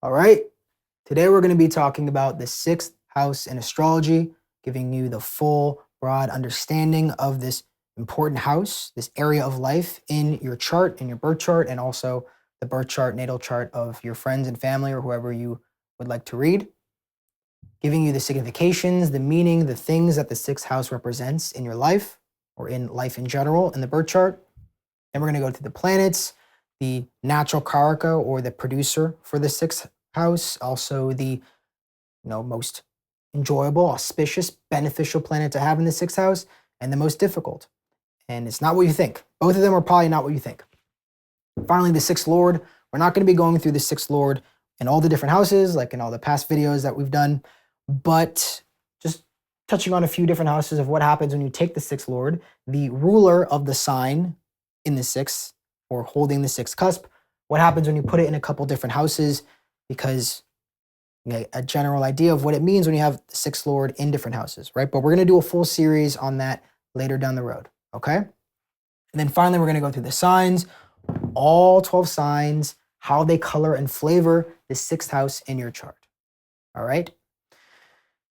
All right. Today we're going to be talking about the sixth house in astrology, giving you the full, broad understanding of this important house, this area of life in your chart, in your birth chart, and also the birth chart, natal chart of your friends and family or whoever you would like to read. Giving you the significations, the meaning, the things that the sixth house represents in your life or in life in general in the birth chart. Then we're going to go to the planets, the natural karaka or the producer for the sixth house, also the most enjoyable, auspicious, beneficial planet to have in the sixth house, and the most difficult. And it's not what you think. Both of them are probably not what you think. Finally, the sixth lord. We're not going to be going through the sixth lord in all the different houses, like in all the past videos that we've done, but just touching on a few different houses of what happens when you take the sixth lord, the ruler of the sign in the sixth or holding the sixth cusp, what happens when you put it in a couple different houses, because you get a general idea of what it means when you have the sixth lord in different houses, right? But we're going to do a full series on that later down the road, okay? And then finally, we're going to go through the signs, all 12 signs, how they color and flavor the sixth house in your chart, all right?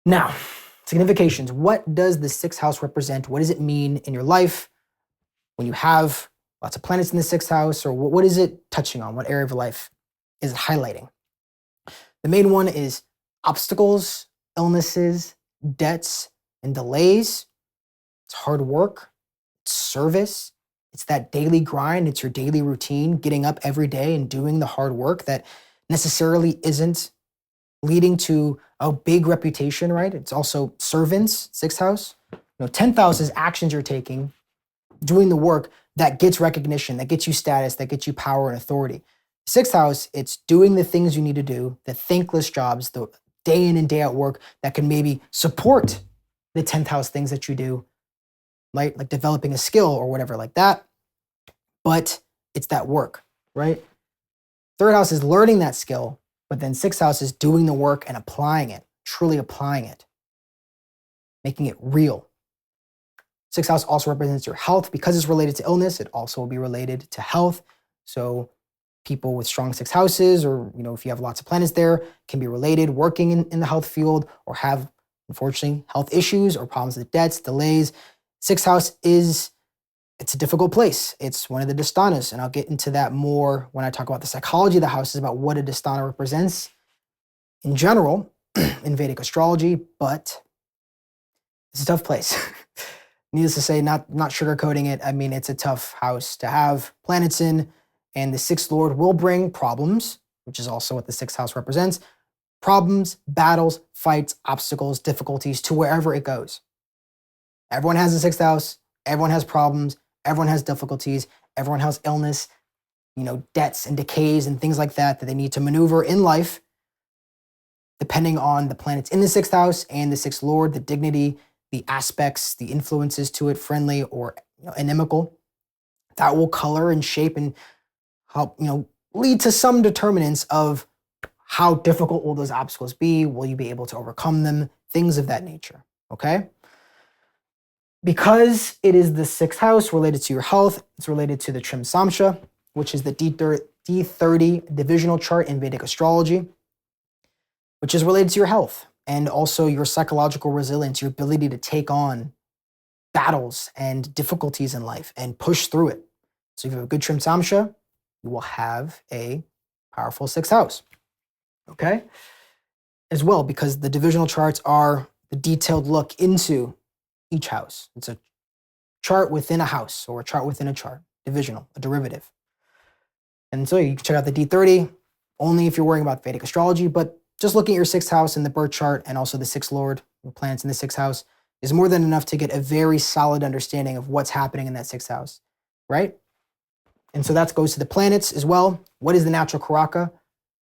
Now, significations. What does the sixth house represent? What does it mean in your life when you have lots of planets in the sixth house, or what is it touching on? What area of life is it highlighting? The main one is obstacles, illnesses, debts, and delays. It's hard work, it's service, it's that daily grind, it's your daily routine, getting up every day and doing the hard work that necessarily isn't leading to a big reputation, right? It's also servants, sixth house. 10th house is actions you're taking, doing the work that gets recognition, that gets you status, that gets you power and authority. Sixth house, it's doing the things you need to do, the thankless jobs, the day in and day out work that can maybe support the 10th house things that you do, right? Like developing a skill or whatever like that. But it's that work, right? Third house is learning that skill, but then sixth house is doing the work and applying it, truly applying it, making it real. Sixth house also represents your health. Because it's related to illness, it also will be related to health. So people with strong sixth houses, or if you have lots of planets there, can be related, working in the health field, or have, unfortunately, health issues or problems with debts, delays. Sixth house it's a difficult place. It's one of the dasthanas, and I'll get into that more when I talk about the psychology of the houses, about what a dasthana represents in general in Vedic astrology, but it's a tough place. Needless to say, not sugarcoating it. I mean, it's a tough house to have planets in, and the sixth lord will bring problems, which is also what the sixth house represents. Problems, battles, fights, obstacles, difficulties to wherever it goes. Everyone has a sixth house. Everyone has problems. Everyone has difficulties. Everyone has illness, debts and decays and things like that they need to maneuver in life, depending on the planets in the sixth house and the sixth lord, the dignity, the aspects, the influences to it, friendly or inimical, that will color and shape and help, lead to some determinants of how difficult will those obstacles be? Will you be able to overcome them? Things of that nature, okay? Because it is the sixth house related to your health, it's related to the Trim Samsha, which is the D30 divisional chart in Vedic astrology, which is related to your health and also your psychological resilience, your ability to take on battles and difficulties in life and push through it. So if you have a good Trim Samsha, you will have a powerful sixth house, okay? As well, because the divisional charts are the detailed look into each house. It's a chart within a house, or a chart within a chart, divisional, a derivative. And so you can check out the D30 only if you're worrying about Vedic astrology, but just looking at your sixth house in the birth chart and also the sixth lord, the planets in the sixth house, is more than enough to get a very solid understanding of what's happening in that sixth house, right? And so that goes to the planets as well. What is the natural karaka,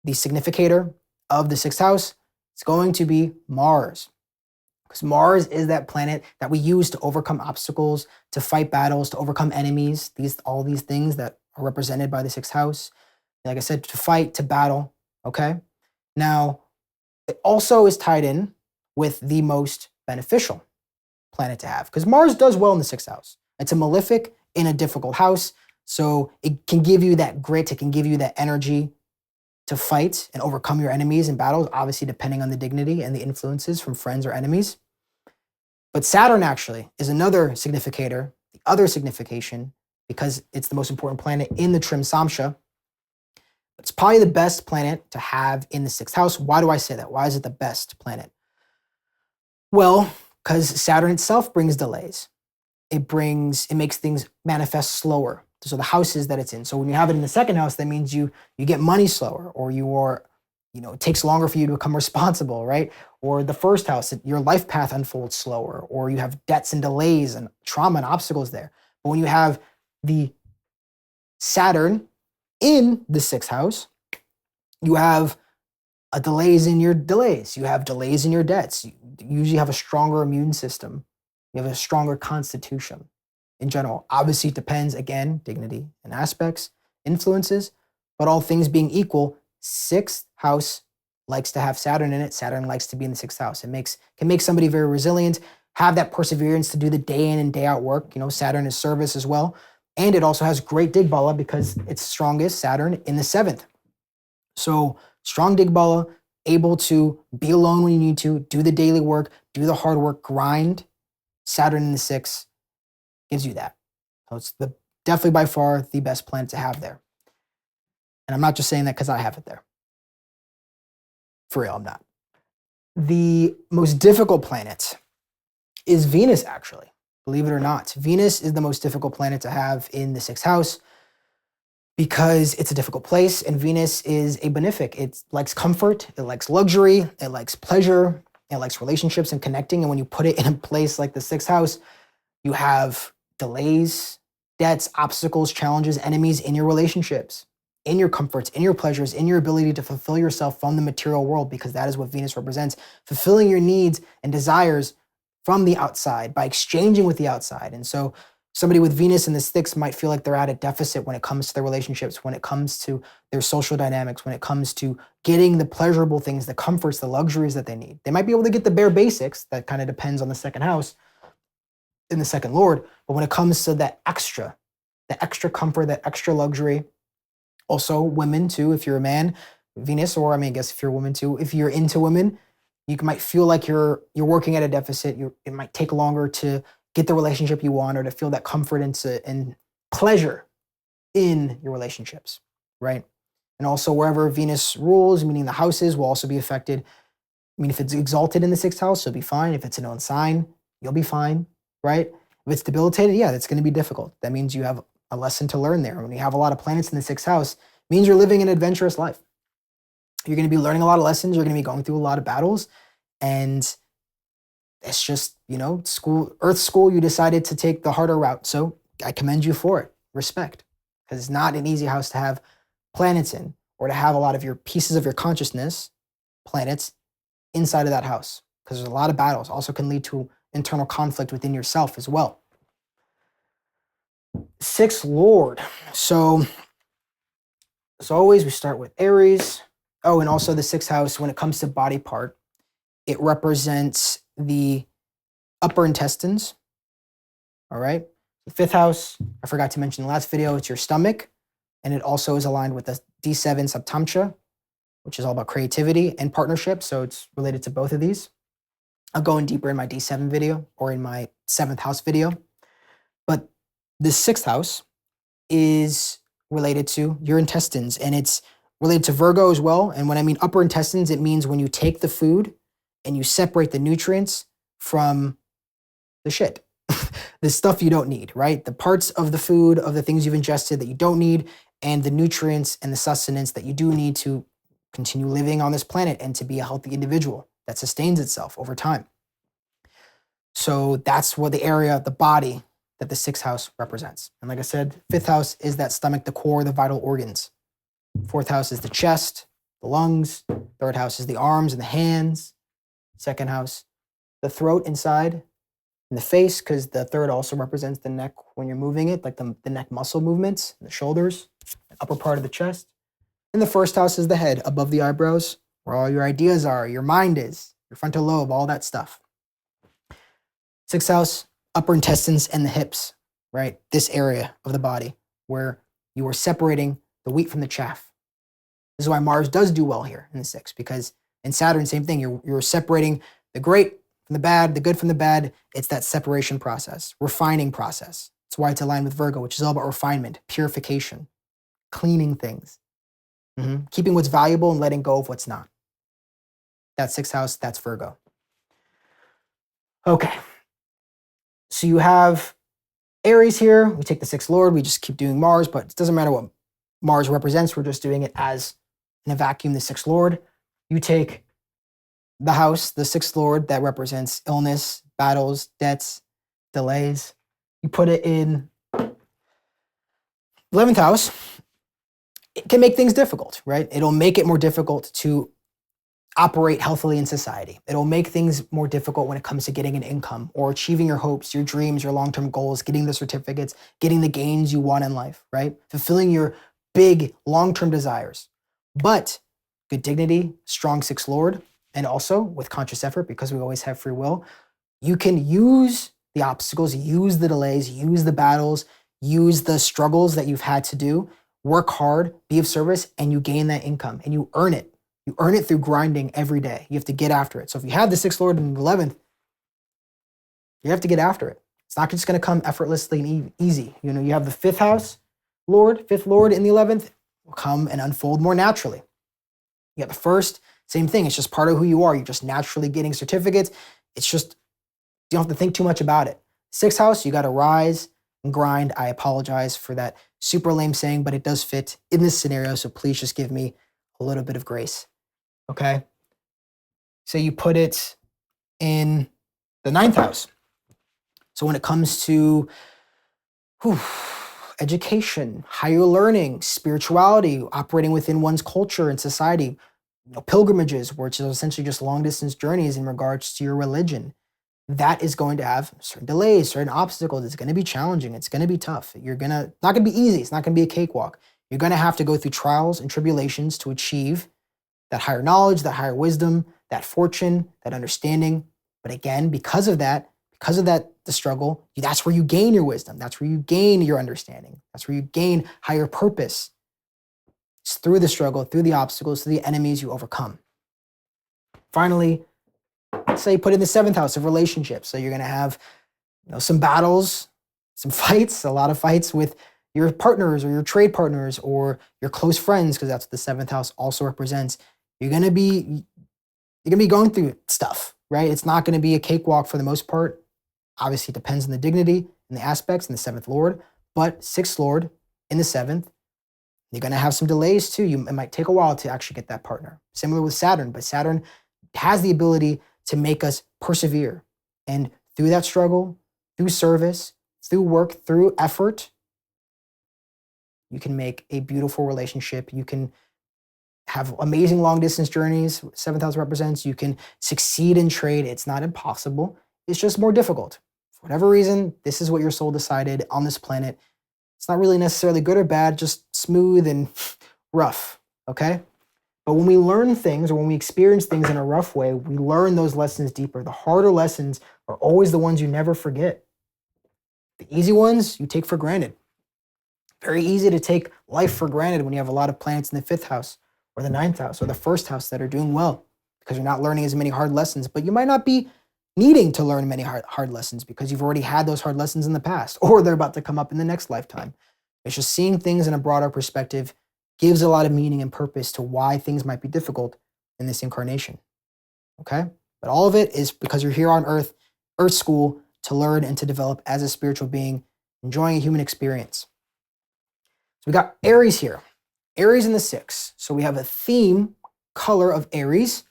the significator of the sixth house? It's going to be Mars. Because Mars is that planet that we use to overcome obstacles, to fight battles, to overcome enemies, all these things that are represented by the sixth house. Like I said, to fight, to battle, okay? Now, it also is tied in with the most beneficial planet to have, because Mars does well in the sixth house. It's a malefic in a difficult house, so it can give you that grit, it can give you that energy, to fight and overcome your enemies in battles, obviously depending on the dignity and the influences from friends or enemies. But Saturn actually is another significator, the other signification, because it's the most important planet in the Trim Samsha. It's probably the best planet to have in the 6th house. Why do I say that? Why is it the best planet? Well, because Saturn itself brings delays. It makes things manifest slower. So the houses that it's in. So when you have it in the 2nd house, that means you get money slower, or you are, it takes longer for you to become responsible, right? Or the 1st house, your life path unfolds slower, or you have debts and delays and trauma and obstacles there. But when you have the Saturn in the 6th house, you have delays in your delays. You have delays in your debts. You usually have a stronger immune system. You have a stronger constitution in general. Obviously, it depends, again, dignity and aspects, influences, but all things being equal, 6th house likes to have Saturn in it. Saturn likes to be in the 6th house. Can make somebody very resilient, have that perseverance to do the day in and day out work. Saturn is service as well. And it also has great Digbala because it's strongest, Saturn, in the 7th. So strong Digbala, able to be alone when you need to, do the daily work, do the hard work, grind. Saturn in the 6th gives you that. So it's definitely by far the best planet to have there. And I'm not just saying that because I have it there. For real, I'm not. The most difficult planet is Venus, actually. Believe it or not. Venus is the most difficult planet to have in the 6th house because it's a difficult place, and Venus is a benefic. It likes comfort, it likes luxury, it likes pleasure, it likes relationships and connecting. And when you put it in a place like the 6th house, you have delays, debts, obstacles, challenges, enemies in your relationships, in your comforts, in your pleasures, in your ability to fulfill yourself from the material world, because that is what Venus represents, fulfilling your needs and desires from the outside by exchanging with the outside. And so somebody with Venus in the 6th might feel like they're at a deficit when it comes to their relationships, when it comes to their social dynamics, when it comes to getting the pleasurable things, the comforts, the luxuries that they need. They might be able to get the bare basics. That kind of depends on the 2nd house in the 2nd lord. But when it comes to that extra comfort, that extra luxury, also women too, if you're a man, Venus, or I guess if you're a woman too, if you're into women, you might feel like you're working at a deficit. It might take longer to get the relationship you want, or to feel that comfort and pleasure in your relationships, right? And also wherever Venus rules, meaning the houses, will also be affected. If it's exalted in the 6th house, you'll be fine. If it's an own sign, you'll be fine, right? If it's debilitated, yeah, that's going to be difficult. That means you have a lesson to learn there. When you have a lot of planets in the 6th house, it means you're living an adventurous life. You're going to be learning a lot of lessons. You're going to be going through a lot of battles. And it's just, Earth school, you decided to take the harder route. So I commend you for it. Respect. Because it's not an easy house to have planets in, or to have a lot of your pieces of your consciousness, planets, inside of that house. Because there's a lot of battles. Also can lead to internal conflict within yourself as well. 6th lord. So as always, we start with Aries. Oh, and also the 6th house, when it comes to body part, it represents the upper intestines. All right. The 5th house, I forgot to mention in the last video, it's your stomach. And it also is aligned with the D7 subtamcha, which is all about creativity and partnership. So it's related to both of these. I'll go in deeper in my D7 video, or in my 7th house video. But the 6th house is related to your intestines, and it's related to Virgo as well. And when I mean upper intestines, it means when you take the food and you separate the nutrients from the shit, the stuff you don't need, right? The parts of the food, of the things you've ingested that you don't need, and the nutrients and the sustenance that you do need to continue living on this planet and to be a healthy individual that sustains itself over time. So that's what the area, the body, that the 6th house represents. And like I said, 5th house is that stomach, the core, the vital organs. 4th house is the chest, the lungs. 3rd house is the arms and the hands. 2nd house, the throat inside, and the face, because the 3rd also represents the neck when you're moving it, like the neck muscle movements, the shoulders, the upper part of the chest. And the 1st house is the head, above the eyebrows, where all your ideas are, your mind is, your frontal lobe, all that stuff. 6th house, upper intestines and the hips, right? This area of the body where you are separating the wheat from the chaff. This is why Mars does do well here in the 6th, because in Saturn, same thing. You're separating the great from the bad, the good from the bad. It's that separation process, refining process. That's why it's aligned with Virgo, which is all about refinement, purification, cleaning things, keeping what's valuable and letting go of what's not. That 6th house, that's Virgo. Okay. So you have Aries here. We take the 6th Lord. We just keep doing Mars, but it doesn't matter what Mars represents. We're just doing it as in a vacuum, the 6th Lord. You take the house, the 6th Lord, that represents illness, battles, debts, delays. You put it in 11th house. It can make things difficult, right? It'll make it more difficult to operate healthily in society. It'll make things more difficult when it comes to getting an income or achieving your hopes, your dreams, your long-term goals, getting the certificates, getting the gains you want in life, right? Fulfilling your big long-term desires. But good dignity, strong 6th Lord, and also with conscious effort, because we always have free will, you can use the obstacles, use the delays, use the battles, use the struggles that you've had to do, work hard, be of service, and you gain that income and you earn it. You earn it through grinding every day. You have to get after it. So if you have the 6th Lord in the 11th, you have to get after it. It's not just going to come effortlessly and easy. You know, you have the 5th house Lord, 5th Lord in the 11th, will come and unfold more naturally. You got the 1st, same thing. It's just part of who you are. You're just naturally getting certificates. It's just, you don't have to think too much about it. 6th house, you got to rise and grind. I apologize for that super lame saying, but it does fit in this scenario. So please just give me a little bit of grace. Okay. So you put it in the 9th house. So when it comes to education, higher learning, spirituality, operating within one's culture and society, pilgrimages, which is essentially just long distance journeys in regards to your religion, that is going to have certain delays, certain obstacles. It's going to be challenging. It's going to be tough. Not going to be easy. It's not going to be a cakewalk. You're going to have to go through trials and tribulations to achieve that higher knowledge, that higher wisdom, that fortune, that understanding. But again, because of that, the struggle, that's where you gain your wisdom. That's where you gain your understanding. That's where you gain higher purpose. It's through the struggle, through the obstacles, through the enemies you overcome. Finally, say you put in the 7th house of relationships. So you're going to have some battles, some fights, a lot of fights with your partners or your trade partners or your close friends, because that's what the 7th house also represents. You're going to be going through stuff, right? It's not going to be a cakewalk for the most part. Obviously, it depends on the dignity and the aspects in the 7th Lord, but 6th Lord in the 7th, you're going to have some delays too. It might take a while to actually get that partner. Similar with Saturn, but Saturn has the ability to make us persevere. And through that struggle, through service, through work, through effort, you can make a beautiful relationship. You can have amazing long distance journeys. 7th house represents. You can succeed in trade. It's not impossible. It's just more difficult. For whatever reason, this is what your soul decided on this planet. It's not really necessarily good or bad, just smooth and rough, okay? But when we learn things or when we experience things in a rough way, we learn those lessons deeper. The harder lessons are always the ones you never forget. The easy ones you take for granted. Very easy to take life for granted when you have a lot of planets in the 5th house or the 9th house or the 1st house that are doing well, because you're not learning as many hard lessons. But you might not be needing to learn many hard lessons because you've already had those hard lessons in the past, or they're about to come up in the next lifetime. It's just seeing things in a broader perspective gives a lot of meaning and purpose to why things might be difficult in this incarnation, okay? But all of it is because you're here on Earth school, to learn and to develop as a spiritual being, enjoying a human experience. So we got Aries here, Aries in the 6th. So we have a theme color of Aries,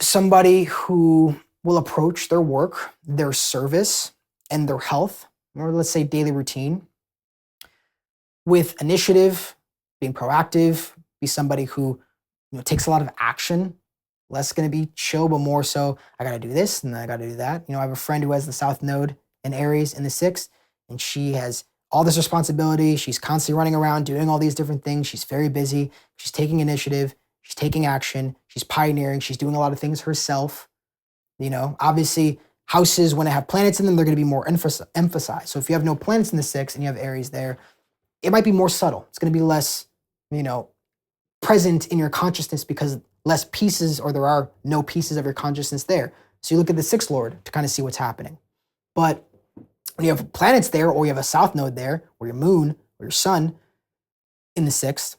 somebody who will approach their work, their service, and their health, or let's say daily routine, with initiative, being proactive, be somebody who takes a lot of action, less going to be chill, but more so, I got to do this and I got to do that. I have a friend who has the South Node in Aries in the 6th, and she has all this responsibility. She's constantly running around doing all these different things. She's very busy. She's taking initiative. She's taking action. She's pioneering. She's doing a lot of things herself. Obviously, houses, when they have planets in them, they're going to be more emphasized. So if you have no planets in the 6th and you have Aries there, it might be more subtle. It's going to be less, present in your consciousness because less pieces, or there are no pieces of your consciousness there. So you look at the sixth lord to kind of see what's happening. But when you have planets there, or you have a south node there, or your moon or your sun in the sixth,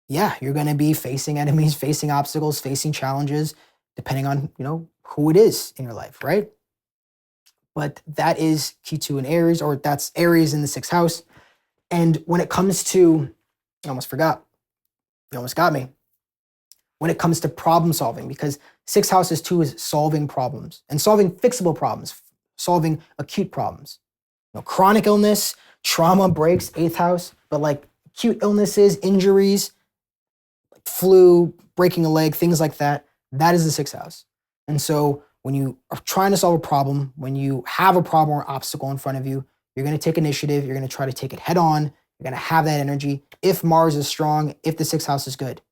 yeah, you're going to be facing enemies, facing obstacles, facing challenges, depending on, who it is in your life, right? But that is Ketu in Aries, or that's Aries in the sixth house. And when it comes to, I almost forgot, you almost got me. When it comes to problem solving, because sixth house is solving problems and solving fixable problems, solving acute problems. Chronic illness, trauma, breaks, eighth house, but like acute illnesses, injuries, like flu, breaking a leg, things like that, that is the sixth house. And so when you are trying to solve a problem, when you have a problem or obstacle in front of you, you're going to take initiative. You're going to try to take it head on. You're going to have that energy. If Mars is strong, if the sixth house is good.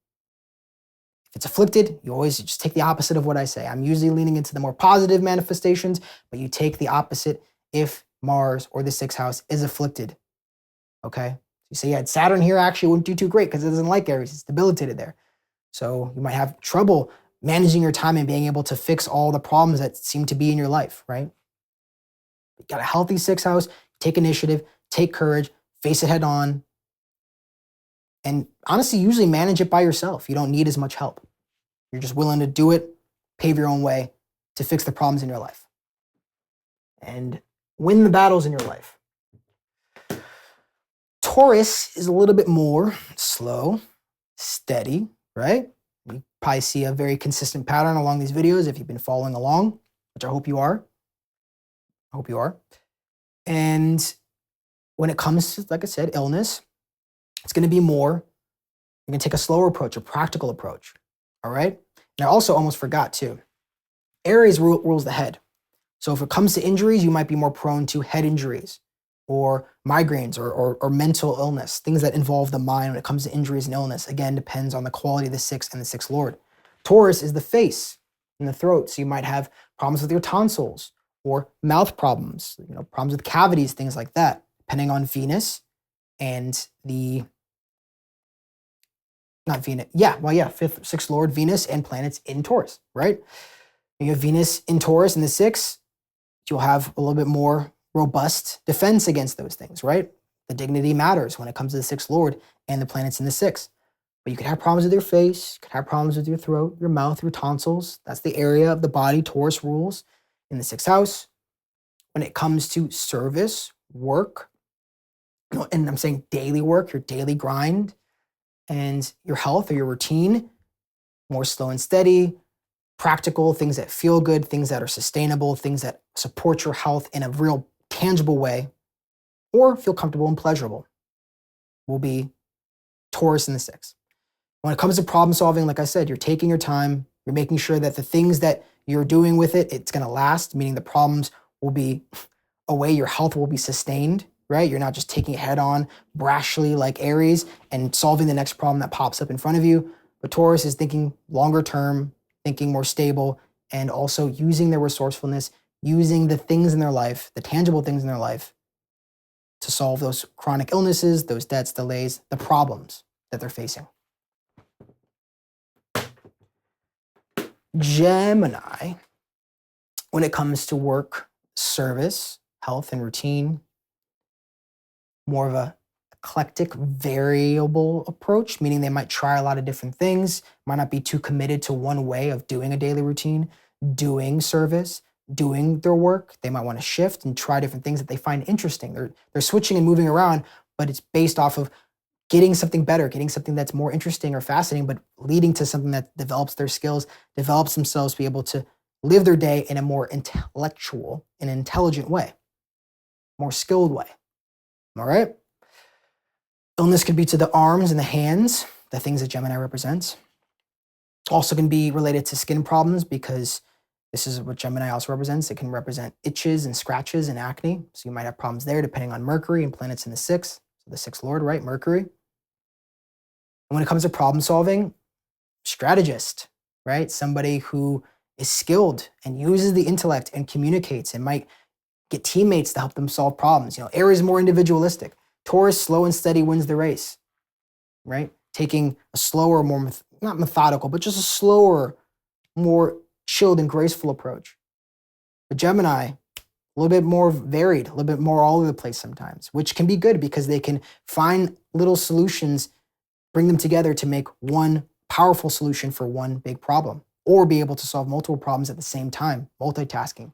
If it's afflicted, you always just take the opposite of what I say. I'm usually leaning into the more positive manifestations, but you take the opposite if Mars or the sixth house is afflicted. Okay? You say, yeah, Saturn here actually wouldn't do too great because it doesn't like Aries. It's debilitated there. So you might have trouble managing your time and being able to fix all the problems that seem to be in your life, right? You got a healthy sixth house, take initiative, take courage, face it head on, and honestly, usually manage it by yourself. You don't need as much help. You're just willing to do it, pave your own way to fix the problems in your life and win the battles in your life. Taurus is a little bit more slow, steady, right? You probably see a very consistent pattern along these videos if you've been following along, which I hope you are. And when it comes to, like I said, illness, it's going to be more, you're going to take a slower approach, a practical approach. All right. And I also almost forgot too. Aries rules the head. So if it comes to injuries, you might be more prone to head injuries or migraines or mental illness, things that involve the mind when it comes to injuries and illness. Again, depends on the quality of the sixth and the sixth lord. Taurus is the face and the throat. So you might have problems with your tonsils or mouth problems, problems with cavities, things like that, depending on Venus and fifth, sixth lord, Venus and planets in Taurus, right? You have Venus in Taurus in the sixth, you'll have a little bit more robust defense against those things, right? The dignity matters when it comes to the sixth lord and the planets in the sixth. But you could have problems with your face, you could have problems with your throat, your mouth, your tonsils. That's the area of the body Taurus rules in the sixth house. When it comes to service, work, and I'm saying daily work, your daily grind, and your health or your routine, more slow and steady, practical, things that feel good, things that are sustainable, things that support your health in a real tangible way, or feel comfortable and pleasurable, will be Taurus in the sixth. When it comes to problem solving, like I said, you're taking your time, you're making sure that the things that you're doing with it, it's going to last, meaning the problems will be away, your health will be sustained, right? You're not just taking it head on, brashly like Aries and solving the next problem that pops up in front of you. But Taurus is thinking longer term, thinking more stable, and also using their resourcefulness, using the things in their life, the tangible things in their life, to solve those chronic illnesses, those debts, delays, the problems that they're facing. Gemini, when it comes to work, service, health, and routine, more of a eclectic, variable approach, meaning they might try a lot of different things, might not be too committed to one way of doing a daily routine, doing service, doing their work. They might want to shift and try different things that they find interesting. They're switching and moving around, but it's based off of getting something better, getting something that's more interesting or fascinating, but leading to something that develops their skills, develops themselves to be able to live their day in a more intellectual and intelligent way, more skilled way. All right? Illness could be to the arms and the hands, the things that Gemini represents. Also can be related to skin problems because this is what Gemini also represents. It can represent itches and scratches and acne. So you might have problems there depending on Mercury and planets in the sixth. So the sixth lord, right? Mercury. And when it comes to problem solving, strategist, right? Somebody who is skilled and uses the intellect and communicates and might get teammates to help them solve problems. Aries is more individualistic. Taurus, slow and steady, wins the race, right? taking a slower, more, not methodical, but just a slower, more chilled and graceful approach. But Gemini, a little bit more varied, a little bit more all over the place sometimes, which can be good because they can find little solutions, bring them together to make one powerful solution for one big problem, or be able to solve multiple problems at the same time, multitasking,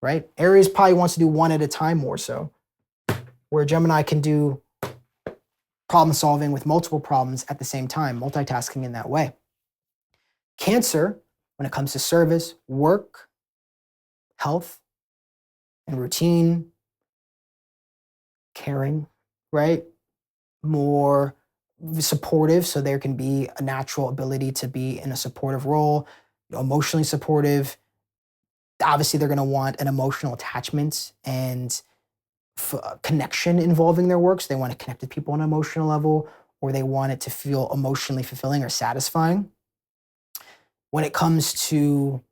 right? Aries probably wants to do one at a time more so, where Gemini can do problem solving with multiple problems at the same time, multitasking in that way. Cancer, when it comes to service, work, health, and routine, caring, right? More supportive, so there can be a natural ability to be in a supportive role, emotionally supportive. Obviously, they're going to want an emotional attachment and connection involving their work. So they want to connect with people on an emotional level, or they want it to feel emotionally fulfilling or satisfying. When it comes to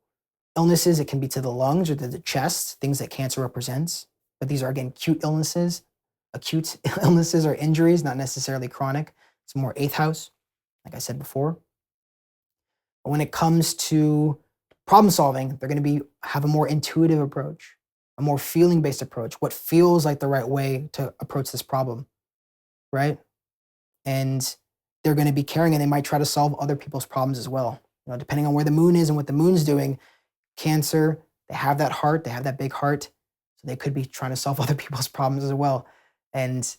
illnesses, it can be to the lungs or to the chest, things that cancer represents. But these are, again, acute illnesses or injuries, not necessarily chronic. It's more eighth house, like I said before. But when it comes to problem solving, they're going to have a more intuitive approach, a more feeling-based approach, what feels like the right way to approach this problem, right? And they're going to be caring, and they might try to solve other people's problems as well. Depending on where the moon is and what the moon's doing, Cancer, they have that heart, they have that big heart, so they could be trying to solve other people's problems as well, and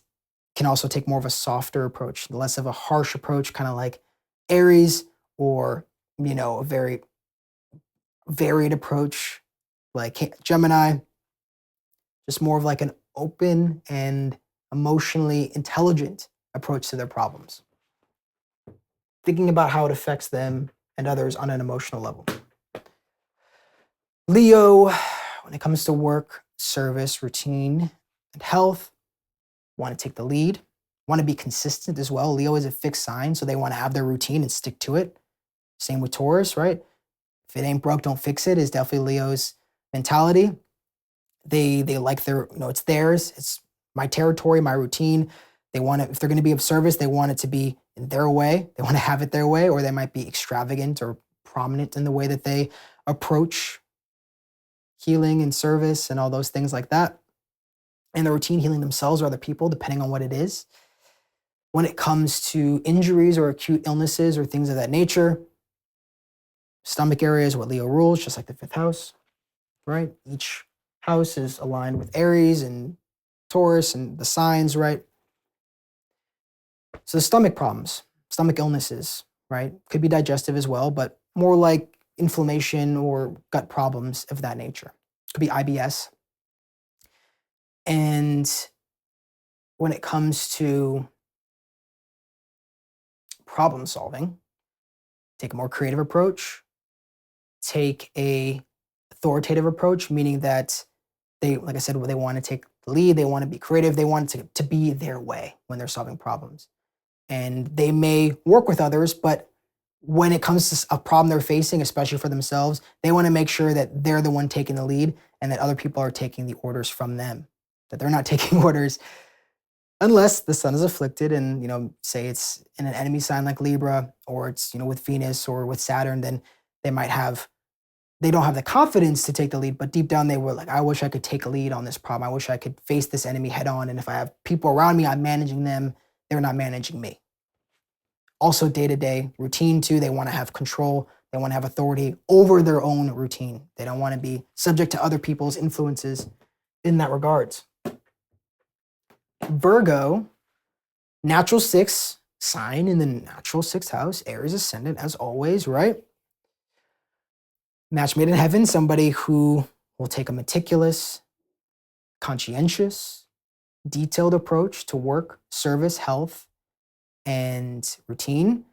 can also take more of a softer approach, less of a harsh approach, kind of like Aries, or a very varied approach like Gemini, just more of like an open and emotionally intelligent approach to their problems, thinking about how it affects them and others on an emotional level. Leo, when it comes to work, service, routine, and health, want to take the lead, want to be consistent as well. Leo is a fixed sign, so they want to have their routine and stick to it. Same with Taurus, right? If it ain't broke, don't fix it is definitely Leo's mentality. They like their, it's theirs. It's my territory, my routine. They want it, if they're going to be of service, they want it to be in their way. They want to have it their way, or they might be extravagant or prominent in the way that they approach healing and service and all those things like that. And the routine healing themselves or other people, depending on what it is. When it comes to injuries or acute illnesses or things of that nature, stomach area is what Leo rules, just like the fifth house, right? Each house is aligned with Aries and Taurus and the signs, right? So the stomach problems, stomach illnesses, right? Could be digestive as well, but more like inflammation or gut problems of that nature. Could be IBS. And when it comes to problem solving, take a more creative approach, take a authoritative approach, meaning that they, like I said, they want to take the lead, they want to be creative, they want it to be their way when they're solving problems. And they may work with others, but when it comes to a problem they're facing, especially for themselves, they want to make sure that they're the one taking the lead and that other people are taking the orders from them, that they're not taking orders unless the sun is afflicted and, say it's in an enemy sign like Libra, or it's, with Venus or with Saturn, then they don't have the confidence to take the lead, but deep down they were like, I wish I could take a lead on this problem. I wish I could face this enemy head on. And if I have people around me, I'm managing them. They're not managing me. Also day-to-day routine too. They want to have control. They want to have authority over their own routine. They don't want to be subject to other people's influences in that regards. Virgo, natural sixth sign in the natural sixth house, Aries ascendant as always, right? Match made in heaven, somebody who will take a meticulous, conscientious, detailed approach to work, service, health, and routine.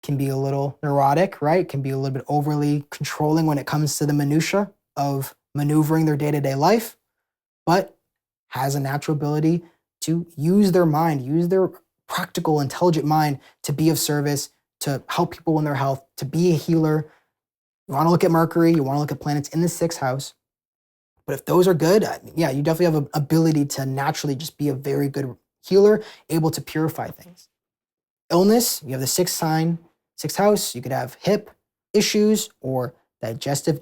Can be a little neurotic, right? Can be a little bit overly controlling when it comes to the minutia of maneuvering their day-to-day life, but has a natural ability to use their mind, use their practical, intelligent mind to be of service, to help people in their health, to be a healer. You want to look at Mercury, you want to look at planets in the sixth house. But if those are good, yeah, you definitely have an ability to naturally just be a very good healer, able to purify things. illness, you have the sixth sign, sixth house, you could have hip issues or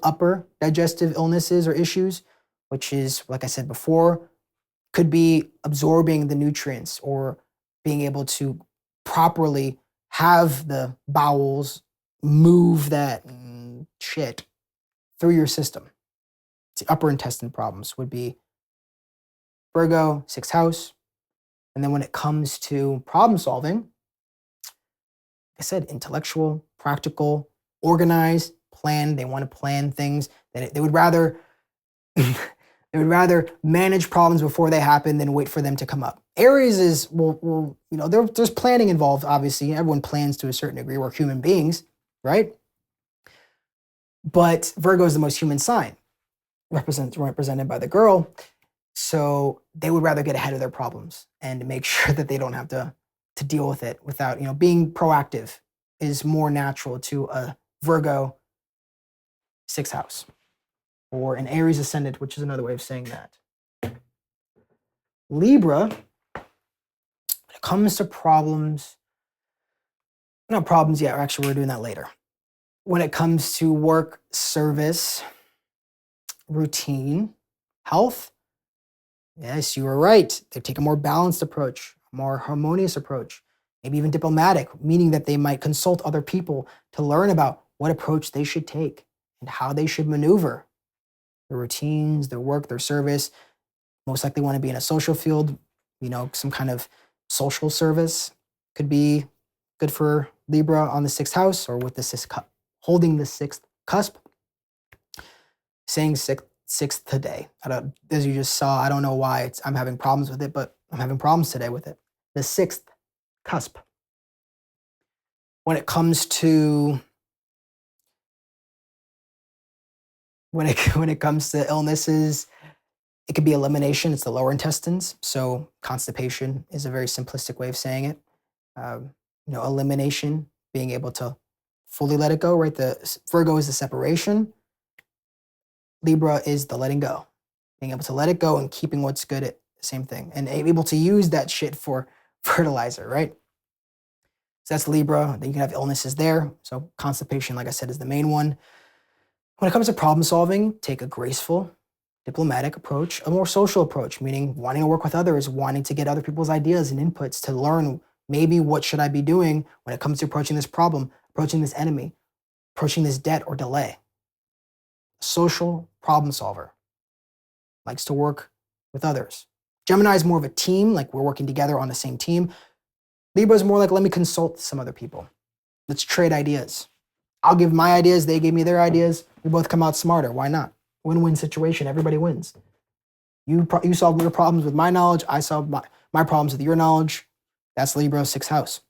upper digestive illnesses or issues, which is, like I said before, could be absorbing the nutrients or being able to properly have the bowels move that shit through your system. The upper intestine problems would be Virgo, sixth house. And then when it comes to problem solving, like I said, intellectual, practical, organized, plan. They want to plan things. They would rather they would rather manage problems before they happen than wait for them to come up. Aries is there's planning involved. Obviously, everyone plans to a certain degree. We're human beings, right? But Virgo is the most human sign, represented by the girl. So they would rather get ahead of their problems and make sure that they don't have to deal with it without, being proactive is more natural to a Virgo sixth house or an Aries ascendant, which is another way of saying that. Libra, when it comes to problems, not problems yet, actually we're doing that later. When it comes to work, service, routine, health, yes, you were right. They take a more balanced approach, a more harmonious approach, maybe even diplomatic, meaning that they might consult other people to learn about what approach they should take and how they should maneuver their routines, their work, their service. Most likely want to be in a social field, some kind of social service could be good for Libra on the sixth house or with the holding the sixth cusp. Saying sixth today. As you just saw, I don't know why I'm having problems with it, but I'm having problems today with it. The sixth cusp. When it comes to illnesses, it could be elimination. It's the lower intestines. So constipation is a very simplistic way of saying it. Elimination, being able to fully let it go, right? The Virgo is the separation. Libra is the letting go, being able to let it go and keeping what's good at the same thing and able to use that shit for fertilizer, right? So that's Libra. Then you can have illnesses there. So constipation, like I said, is the main one. When it comes to problem solving, take a graceful, diplomatic approach, a more social approach, meaning wanting to work with others, wanting to get other people's ideas and inputs to learn maybe what should I be doing when it comes to approaching this problem, approaching this enemy, approaching this debt or delay. Social problem solver, likes to work with others. Gemini is more of a team, like we're working together on the same team. Libra is more like, let me consult some other people. Let's trade ideas. I'll give my ideas, they give me their ideas. We both come out smarter. Why not? Win-win situation. Everybody wins. You solve your problems with my knowledge. I solve my problems with your knowledge. That's Libra, sixth house.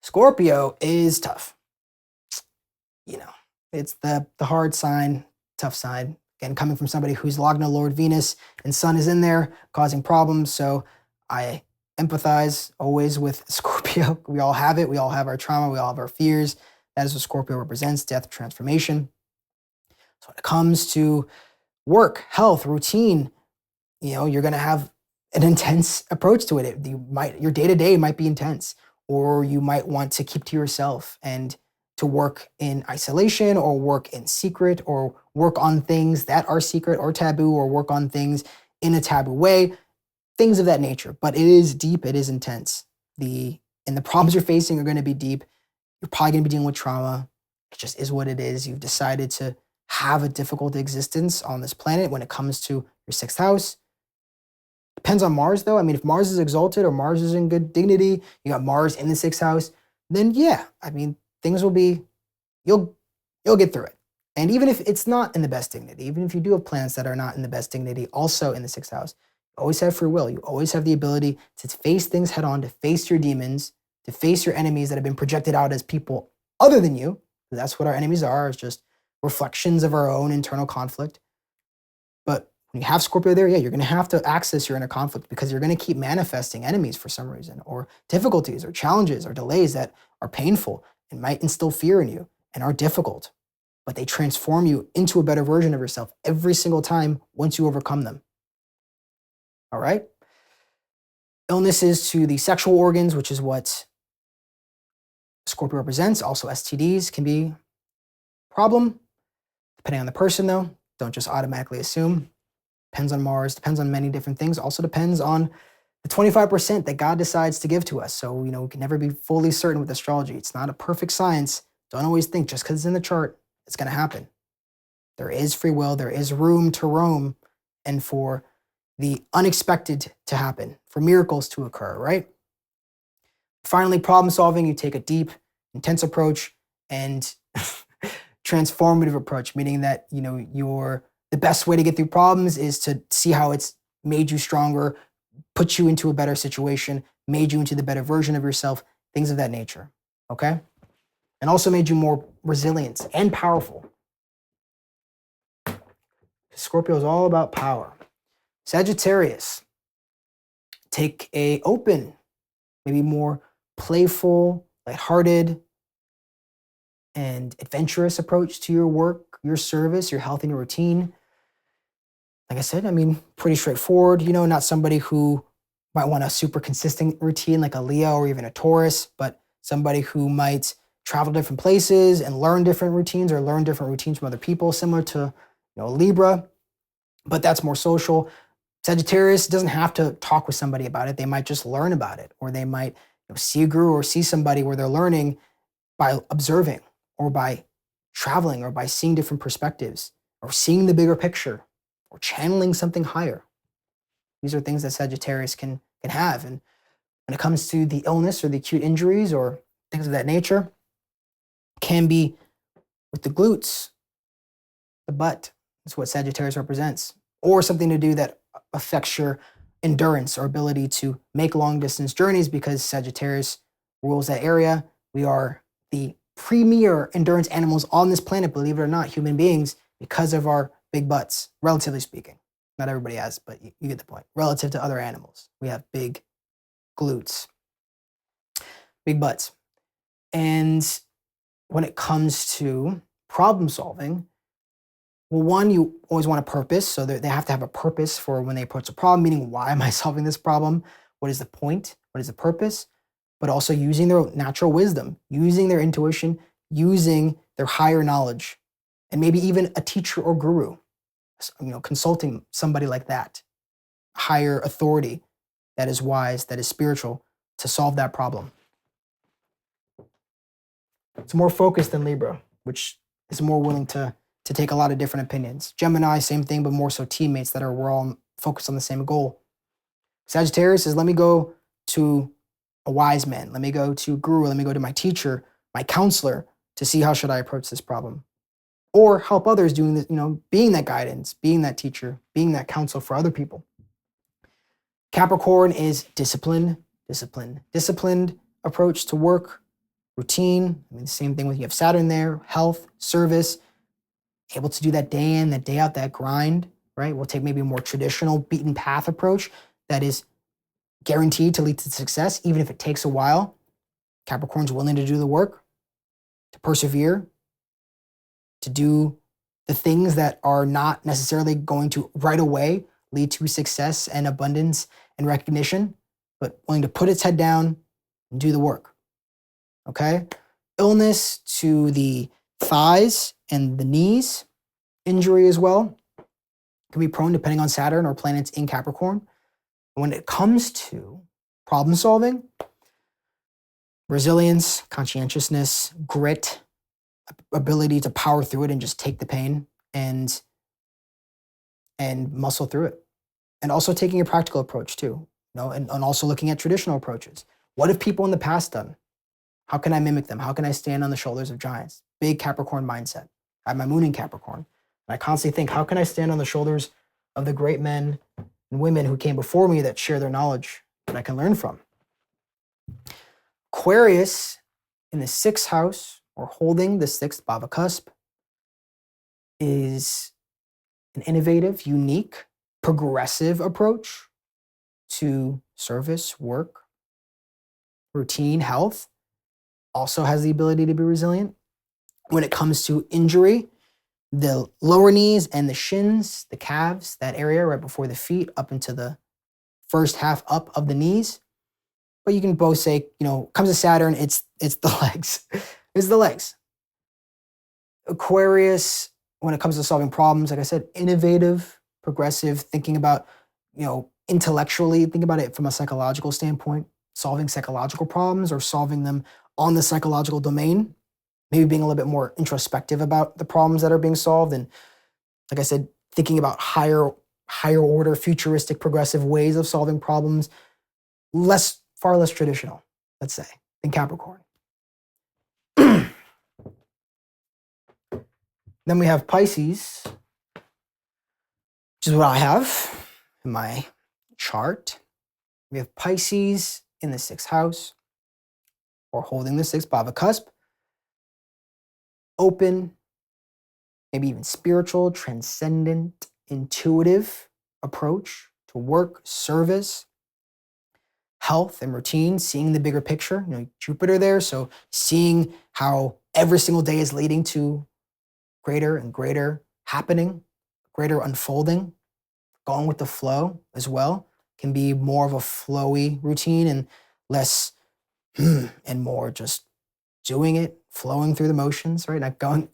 Scorpio is tough. It's the hard sign, tough sign. Again, coming from somebody who's logged into Lord Venus and Sun is in there causing problems. So I empathize always with Scorpio. We all have it. We all have our trauma. We all have our fears. That is what Scorpio represents, death, transformation. So when it comes to work, health, routine, you're going to have an intense approach to it. Your day-to-day might be intense, or you might want to keep to yourself and to work in isolation or work in secret or work on things that are secret or taboo or work on things in a taboo way, things of that nature. But it is deep, it is intense. And the problems you're facing are going to be deep. You're probably going to be dealing with trauma. It just is what it is. You've decided to have a difficult existence on this planet when it comes to your sixth house. Depends on Mars, though. I mean, if Mars is exalted or Mars is in good dignity, you got Mars in the sixth house, then yeah, things will be, you'll get through it. And even if it's not in the best dignity, even if you do have planets that are not in the best dignity, also in the sixth house, you always have free will. You always have the ability to face things head on, to face your demons, to face your enemies that have been projected out as people other than you. That's what our enemies are. It's just reflections of our own internal conflict. But when you have Scorpio there, yeah, you're going to have to access your inner conflict because you're going to keep manifesting enemies for some reason, or difficulties or challenges or delays that are painful and might instill fear in you and are difficult, but they transform you into a better version of yourself every single time once you overcome them. All right? Illnesses to the sexual organs, which is what Scorpio represents. Also, STDs can be a problem, depending on the person, though. Don't just automatically assume. Depends on Mars, depends on many different things. Also depends on the 25% that God decides to give to us. So, we can never be fully certain with astrology. It's not a perfect science. Don't always think just because it's in the chart, it's going to happen. There is free will, there is room to roam, and for the unexpected to happen, for miracles to occur, right? Finally, problem solving, you take a deep, intense approach and transformative approach, meaning that, the best way to get through problems is to see how it's made you stronger, put you into a better situation, made you into the better version of yourself, things of that nature, okay? And also made you more resilient and powerful. Scorpio is all about power. Sagittarius, take a open, maybe more playful, lighthearted, and adventurous approach to your work, your service, your health, and your routine. Like I said, pretty straightforward, not somebody who might want a super consistent routine like a Leo or even a Taurus, but somebody who might travel to different places and learn different routines or learn different routines from other people, similar to Libra, but that's more social. Sagittarius doesn't have to talk with somebody about it. They might just learn about it, or they might see a guru or see somebody where they're learning by observing or by traveling or by seeing different perspectives or seeing the bigger picture or channeling something higher. These are things that Sagittarius can have. And when it comes to the illness or the acute injuries or things of that nature, can be with the glutes, the butt. That's what Sagittarius represents. Or something to do that affects your endurance or ability to make long distance journeys, because Sagittarius rules that area. We are the premier endurance animals on this planet, believe it or not, human beings, because of our big butts, relatively speaking. Not everybody has, but you get the point. Relative to other animals, we have big glutes, big butts. And when it comes to problem solving, well, one, you always want a purpose. So they have to have a purpose for when they approach a problem, meaning, why am I solving this problem? What is the point? What is the purpose? But also using their natural wisdom, using their intuition, using their higher knowledge, and maybe even a teacher or guru, consulting somebody like that, higher authority that is wise, that is spiritual, to solve that problem. It's more focused than Libra, which is more willing to take a lot of different opinions. Gemini, same thing, but more so teammates that we're all focused on the same goal. Sagittarius is, let me go to a wise man. Let me go to a guru. Let me go to my teacher, my counselor, to see how should I approach this problem. Or help others doing this, being that guidance, being that teacher, being that counsel for other people. Capricorn is disciplined approach to work, routine. The same thing with, you have Saturn there, health, service, able to do that day in, that day out, that grind, right? We'll take maybe a more traditional beaten path approach that is guaranteed to lead to success, even if it takes a while. Capricorn's willing to do the work, to persevere, to do the things that are not necessarily going to right away lead to success and abundance and recognition, but willing to put its head down and do the work. Okay? Illness to the thighs and the knees, injury as well, can be prone depending on Saturn or planets in Capricorn. When it comes to problem solving, resilience, conscientiousness, grit, ability to power through it and just take the pain and muscle through it. And also taking a practical approach too, and also looking at traditional approaches. What have people in the past done? How can I mimic them? How can I stand on the shoulders of giants? Big Capricorn mindset. I have my moon in Capricorn. And I constantly think, how can I stand on the shoulders of the great men and women who came before me that share their knowledge that I can learn from? Aquarius in the 6th house, or holding the 6th Bava cusp, is an innovative, unique, progressive approach to service, work, routine, health. Also has the ability to be resilient. When it comes to injury, the lower knees and the shins, the calves, that area right before the feet, up into the first half up of the knees. but you can both say, comes to Saturn, it's the legs. It's the legs. Aquarius, when it comes to solving problems, like I said, innovative, progressive, thinking about, intellectually, think about it from a psychological standpoint, solving psychological problems or solving them on the psychological domain, maybe being a little bit more introspective about the problems that are being solved. And like I said, thinking about higher order, futuristic, progressive ways of solving problems, far less traditional, let's say, than Capricorn. Then we have Pisces, which is what I have in my chart. We have Pisces in the 6th house, or holding the 6th Bava cusp. Open, maybe even spiritual, transcendent, intuitive approach to work, service, health, and routine, seeing the bigger picture. Jupiter there, so seeing how every single day is leading to greater and greater happening, greater unfolding, going with the flow as well, can be more of a flowy routine and less and more just doing it, flowing through the motions, right? Not going,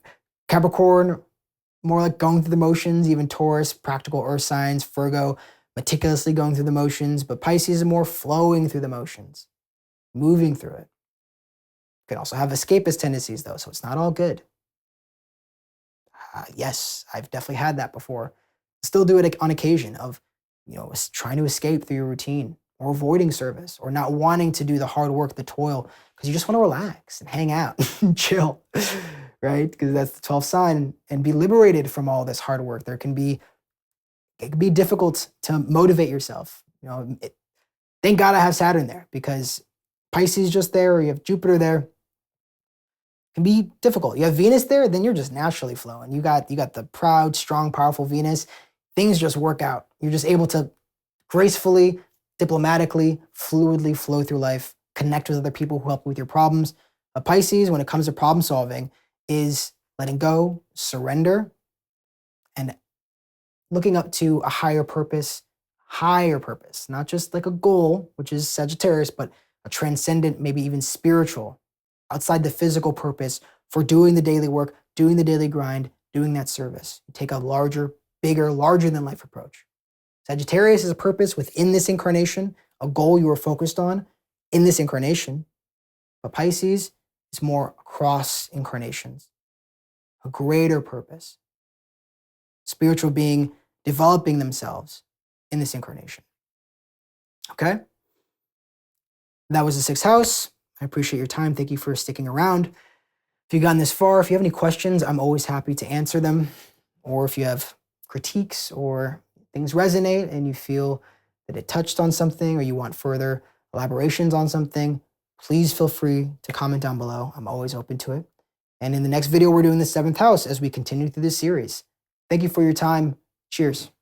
Capricorn, more like going through the motions, even Taurus, practical earth signs, Virgo, meticulously going through the motions, but Pisces is more flowing through the motions, moving through it. Can also have escapist tendencies though, so it's not all good. Yes, I've definitely had that before. Still do it on occasion of, trying to escape through your routine or avoiding service or not wanting to do the hard work, the toil, because you just want to relax and hang out and chill, right? Because that's the 12th sign and be liberated from all this hard work. It can be difficult to motivate yourself. Thank God I have Saturn there because Pisces just there, or you have Jupiter there. Can be difficult. You have Venus there, then you're just naturally flowing. You got the proud, strong, powerful Venus. Things just work out. You're just able to gracefully, diplomatically, fluidly flow through life, connect with other people who help with your problems. A Pisces, when it comes to problem solving, is letting go, surrender, and looking up to a higher purpose, not just like a goal, which is Sagittarius, but a transcendent, maybe even spiritual, outside the physical purpose for doing the daily work, doing the daily grind, doing that service. You take a larger than life approach. Sagittarius is a purpose within this incarnation, a goal you are focused on in this incarnation. But Pisces is more across incarnations, a greater purpose. Spiritual being developing themselves in this incarnation. Okay? That was the 6th house. I appreciate your time. Thank you for sticking around. If you've gotten this far, if you have any questions, I'm always happy to answer them. Or if you have critiques or things resonate and you feel that it touched on something or you want further elaborations on something, please feel free to comment down below. I'm always open to it. And in the next video, we're doing the 7th house as we continue through this series. Thank you for your time. Cheers.